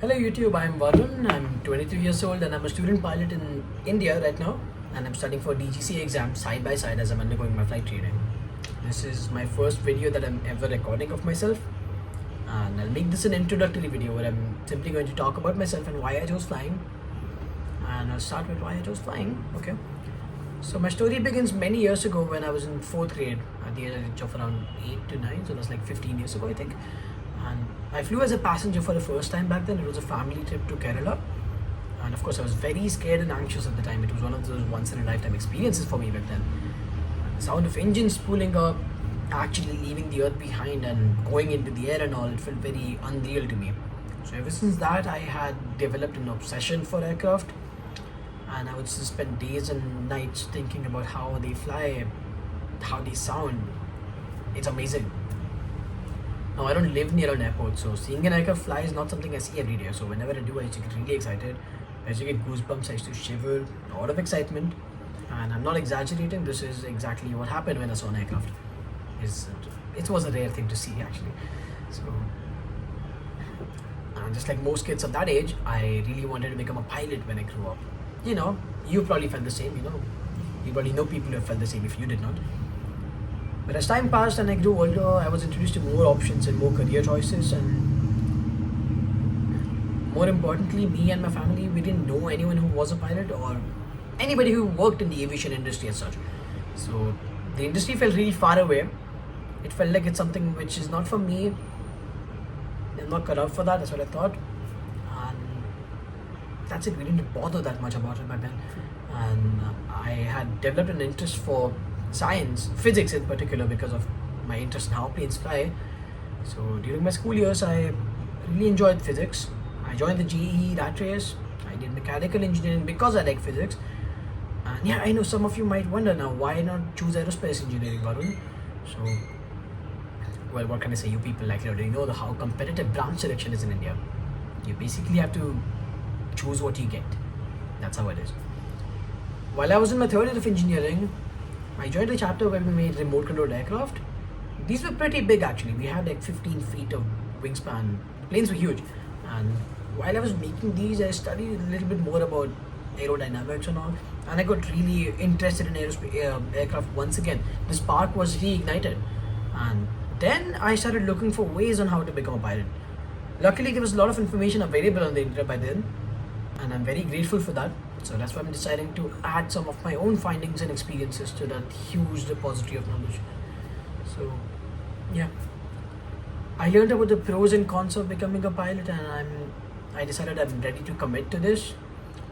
Hello YouTube, I'm Varun. I'm 23 years old and I'm a student pilot in India right now, and I'm studying for DGC exam side by side as I'm undergoing my flight training. This is my first video that I'm ever recording of myself, and I'll make this an introductory video where I'm simply going to talk about myself and why I chose flying. And I'll start with why I chose flying. Okay. So my story begins many years ago when I was in 4th grade at the age of around 8 to 9, so that's like 15 years ago I think. And I flew as a passenger for the first time back then. It was a family trip to Kerala. And of course I was very scared and anxious at the time. It was one of those once in a lifetime experiences for me back then. And the sound of engines spooling up, actually leaving the earth behind and going into the air and all, it felt very unreal to me. So ever since that I had developed an obsession for aircraft, and I would just spend days and nights thinking about how they fly, how they sound. It's amazing. Now I don't live near an airport, so seeing an aircraft fly is not something I see every day. So whenever I do, I used to get really excited. I used to get goosebumps, I used to shiver, a lot of excitement. And I'm not exaggerating, this is exactly what happened when I saw an aircraft. It was a rare thing to see actually. So, just like most kids of that age, I really wanted to become a pilot when I grew up. You know, you probably felt the same, You probably know people who have felt the same if you did not. But as time passed and I grew older, I was introduced to more options and more career choices, and more importantly, me and my family, we didn't know anyone who was a pilot or anybody who worked in the aviation industry as such. So the industry felt really far away. It felt like it's something which is not for me. I'm not cut out for that, that's what I thought. And that's it, we didn't bother that much about it back then. And I had developed an interest for science, physics in particular, because of my interest in how planes fly. So during my school years, I really enjoyed physics. I joined the JEE rat race. I did mechanical engineering because I like physics. And yeah, I know some of you might wonder now, why not choose aerospace engineering, Varun? So, well, what can I say? You people like you know how competitive branch selection is in India. You basically have to choose what you get. That's how it is. While I was in my third year of engineering, I joined a chapter where we made remote controlled aircraft. These were pretty big actually. We had like 15 feet of wingspan. The planes were huge. And while I was making these, I studied a little bit more about aerodynamics and all. And I got really interested in aircraft once again. The spark was reignited. And then I started looking for ways on how to become a pilot. Luckily, there was a lot of information available on the internet by then. And I'm very grateful for that. So that's why I'm deciding to add some of my own findings and experiences to that huge repository of knowledge. So, yeah. I learned about the pros and cons of becoming a pilot, and I decided I'm ready to commit to this.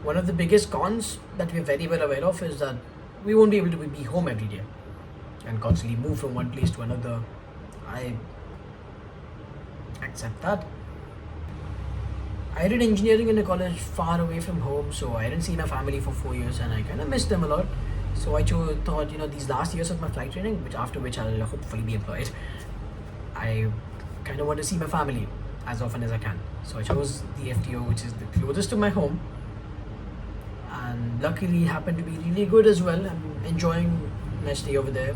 One of the biggest cons that we're very well aware of is that we won't be able to be home every day and constantly move from one place to another. I accept that. I did engineering in a college far away from home, so I didn't see my family for 4 years and I kind of missed them a lot. So I thought, these last years of my flight training, after which I'll hopefully be employed, I kind of want to see my family as often as I can. So I chose the FTO, which is the closest to my home, and luckily happened to be really good as well. I'm enjoying my stay over there.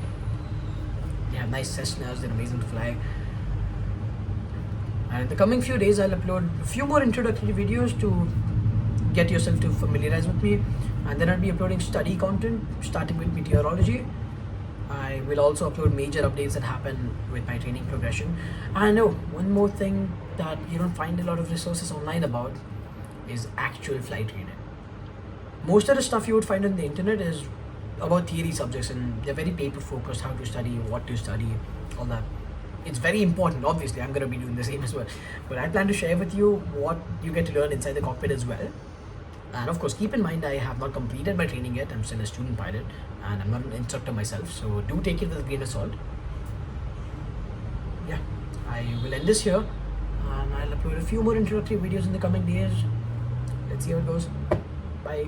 They have nice Cessnas, they're amazing to fly. And in the coming few days, I'll upload a few more introductory videos to get yourself to familiarize with me. And then I'll be uploading study content, starting with meteorology. I will also upload major updates that happen with my training progression. And I know one more thing that you don't find a lot of resources online about is actual flight training. Most of the stuff you would find on the internet is about theory subjects, and they're very paper focused, how to study, what to study, all that. It's very important, obviously, I'm going to be doing the same as well. But I plan to share with you what you get to learn inside the cockpit as well. And of course, keep in mind, I have not completed my training yet. I'm still a student pilot and I'm not an instructor myself. So do take it with a grain of salt. Yeah, I will end this here. And I'll upload a few more introductory videos in the coming days. Let's see how it goes. Bye.